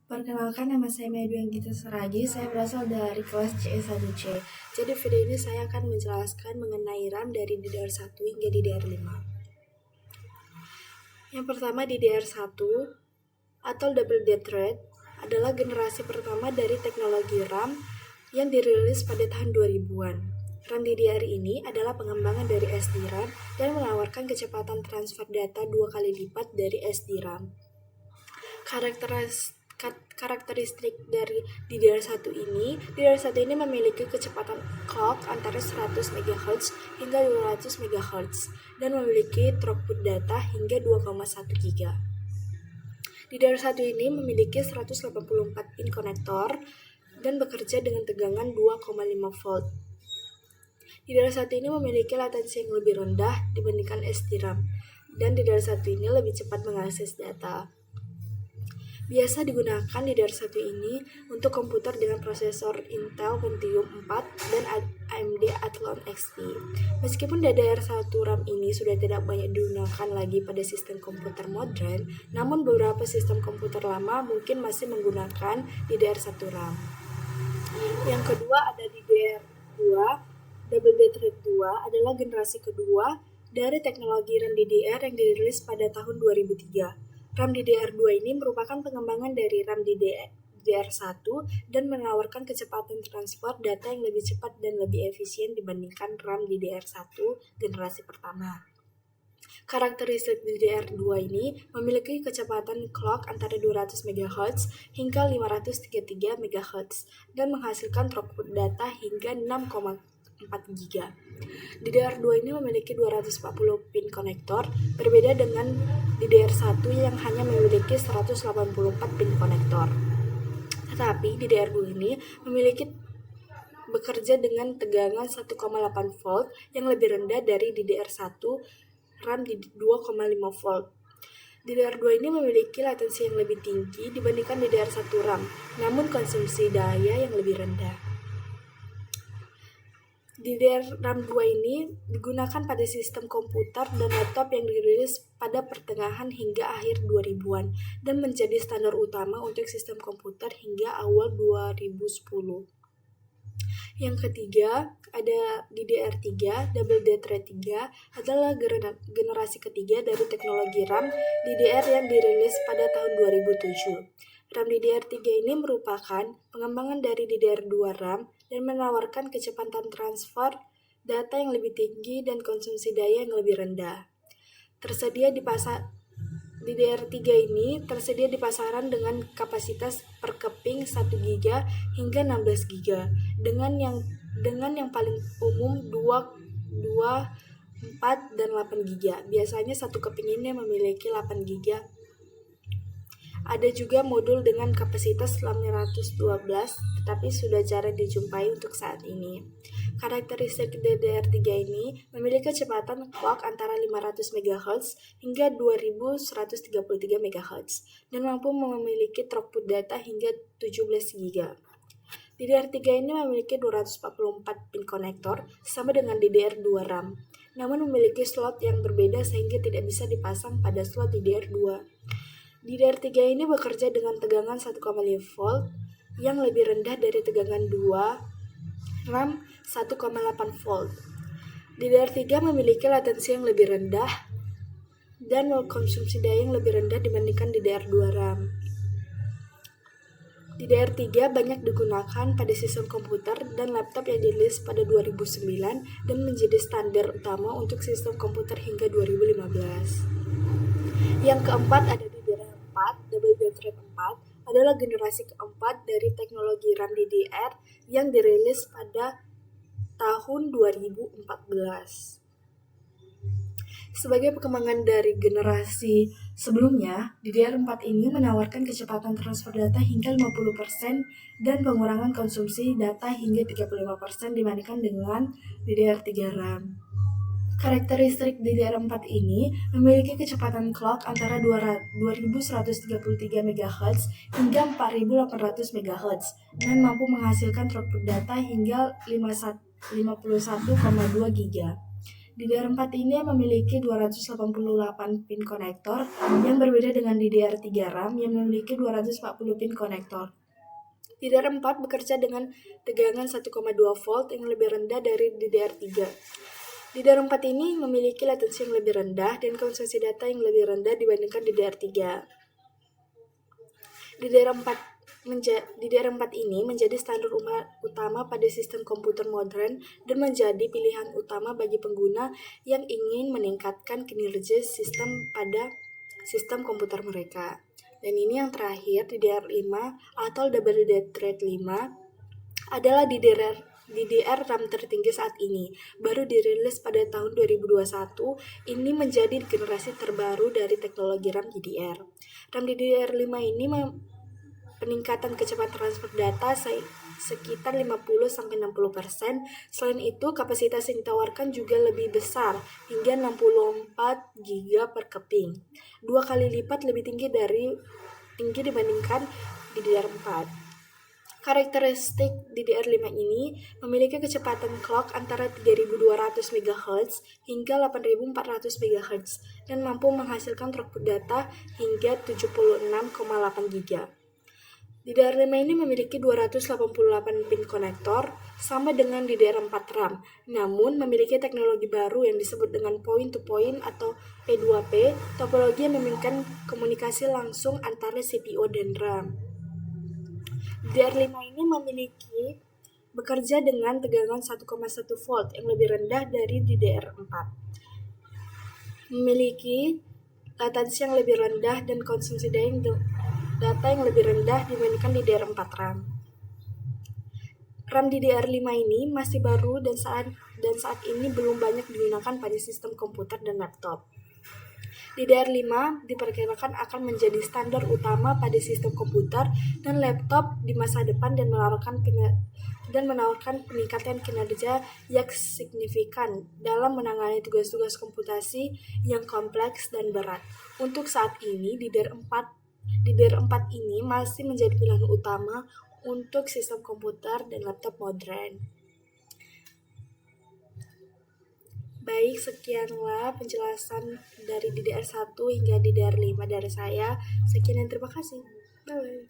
Perkenalkan, nama saya Mei Gita Saragi. Saya berasal dari kelas CE1C. Jadi video ini saya akan menjelaskan mengenai RAM dari DDR1 hingga DDR5. Yang pertama, DDR1 atau Double Dead Red adalah generasi pertama dari teknologi RAM yang dirilis pada tahun 2000-an. RAM DDR ini adalah pengembangan dari SDRAM dan menawarkan kecepatan transfer data 2 kali lipat dari SDRAM. Karakteristik dari DDR1 ini memiliki kecepatan clock antara 100 MHz hingga 200 MHz dan memiliki throughput data hingga 2,1 GB. DDR1 ini memiliki 184 pin konektor dan bekerja dengan tegangan 2,5 volt. DDR1 ini memiliki latensi yang lebih rendah dibandingkan SDRAM, dan DDR1 ini lebih cepat mengakses data. Biasa digunakan DDR1 ini untuk komputer dengan prosesor Intel Pentium 4 dan AMD Athlon XP. Meskipun DDR1 RAM ini sudah tidak banyak digunakan lagi pada sistem komputer modern, namun beberapa sistem komputer lama mungkin masih menggunakan DDR1 RAM. Yang kedua ada DDR2. Double Dead Red 2 adalah generasi kedua dari teknologi RAM DDR yang dirilis pada tahun 2003. RAM DDR2 ini merupakan pengembangan dari RAM DDR1 dan menawarkan kecepatan transfer data yang lebih cepat dan lebih efisien dibandingkan RAM DDR1 generasi pertama. Karakteristik DDR2 ini memiliki kecepatan clock antara 200 MHz hingga 533 MHz dan menghasilkan throughput data hingga 6,4 GB. DDR2 ini memiliki 240 pin konektor, berbeda dengan DDR1 yang hanya memiliki 184 pin konektor. Tetapi DDR2 ini bekerja dengan tegangan 1,8 volt yang lebih rendah dari DDR1 RAM di 2,5 volt. DDR2 ini memiliki latensi yang lebih tinggi dibandingkan DDR1 RAM, namun konsumsi daya yang lebih rendah. DDR-RAM 2 ini digunakan pada sistem komputer dan laptop yang dirilis pada pertengahan hingga akhir 2000-an dan menjadi standar utama untuk sistem komputer hingga awal 2010. Yang ketiga, ada DDR3. Double Dead Red 3 adalah generasi ketiga dari teknologi RAM DDR yang dirilis pada tahun 2007. RAM DDR3 ini merupakan pengembangan dari DDR2 RAM dan menawarkan kecepatan transfer data yang lebih tinggi dan konsumsi daya yang lebih rendah. DDR3 ini tersedia di pasaran dengan kapasitas per keping 1 GB hingga 16 GB dengan yang paling umum 2, 4, dan 8 GB. Biasanya satu keping ini memiliki 8 GB. Ada juga modul dengan kapasitas 512, tetapi sudah jarang dijumpai untuk saat ini. Karakteristik DDR3 ini memiliki kecepatan clock antara 500 MHz hingga 2133 MHz dan mampu memiliki throughput data hingga 17 GB. DDR3 ini memiliki 244 pin konektor sama dengan DDR2 RAM, namun memiliki slot yang berbeda sehingga tidak bisa dipasang pada slot DDR2. DDR3 ini bekerja dengan tegangan 1,5 volt yang lebih rendah dari tegangan 2 RAM 1,8 volt. DDR3 memiliki latensi yang lebih rendah dan konsumsi daya yang lebih rendah dibandingkan DDR2 RAM. DDR3 banyak digunakan pada sistem komputer dan laptop yang dirilis pada 2009 dan menjadi standar utama untuk sistem komputer hingga 2015. Yang keempat ada Double Dead Red 4 adalah generasi keempat dari teknologi RAM DDR yang dirilis pada tahun 2014. Sebagai perkembangan dari generasi sebelumnya, DDR4 ini menawarkan kecepatan transfer data hingga 50% dan pengurangan konsumsi data hingga 35% dibandingkan dengan DDR3 RAM. Karakteristik DDR4 ini memiliki kecepatan clock antara 2133 MHz hingga 4800 MHz dan mampu menghasilkan throughput data hingga 51,2 GB. DDR4 ini memiliki 288 pin konektor yang berbeda dengan DDR3 RAM yang memiliki 240 pin konektor. DDR4 bekerja dengan tegangan 1,2 volt yang lebih rendah dari DDR3. DDR4 ini memiliki latensi yang lebih rendah dan konsumsi data yang lebih rendah dibandingkan DDR3. DDR4 ini menjadi standar utama pada sistem komputer modern dan menjadi pilihan utama bagi pengguna yang ingin meningkatkan kinerja sistem pada sistem komputer mereka. Dan ini yang terakhir, DDR5 atau Double Dead Thread 5 adalah DDR RAM tertinggi saat ini. Baru dirilis pada tahun 2021, ini menjadi generasi terbaru dari teknologi RAM DDR. RAM DDR5 ini peningkatan kecepatan transfer data sekitar 50-60%. Selain itu, kapasitas yang ditawarkan juga lebih besar, hingga 64 GB per keping. 2 kali lipat lebih tinggi dibandingkan DDR4. Karakteristik DDR5 ini memiliki kecepatan clock antara 3200 MHz hingga 8400 MHz dan mampu menghasilkan throughput data hingga 76,8 GB. DDR5 ini memiliki 288 pin konektor, sama dengan DDR4 RAM, namun memiliki teknologi baru yang disebut dengan point-to-point atau P2P, topologi yang memungkinkan komunikasi langsung antara CPU dan RAM. DDR5 ini bekerja dengan tegangan 1,1 volt yang lebih rendah dari DDR4. Memiliki latensi yang lebih rendah dan konsumsi data yang lebih rendah dibandingkan DDR4 RAM. RAM DDR5 ini masih baru dan saat ini belum banyak digunakan pada sistem komputer dan laptop. DDR5 diperkirakan akan menjadi standar utama pada sistem komputer dan laptop di masa depan dan menawarkan peningkatan kinerja yang signifikan dalam menangani tugas-tugas komputasi yang kompleks dan berat. Untuk saat ini, DDR4 ini masih menjadi pilihan utama untuk sistem komputer dan laptop modern. Baik, sekianlah penjelasan dari DDR1 hingga DDR5 dari saya. Sekian dan terima kasih. Bye.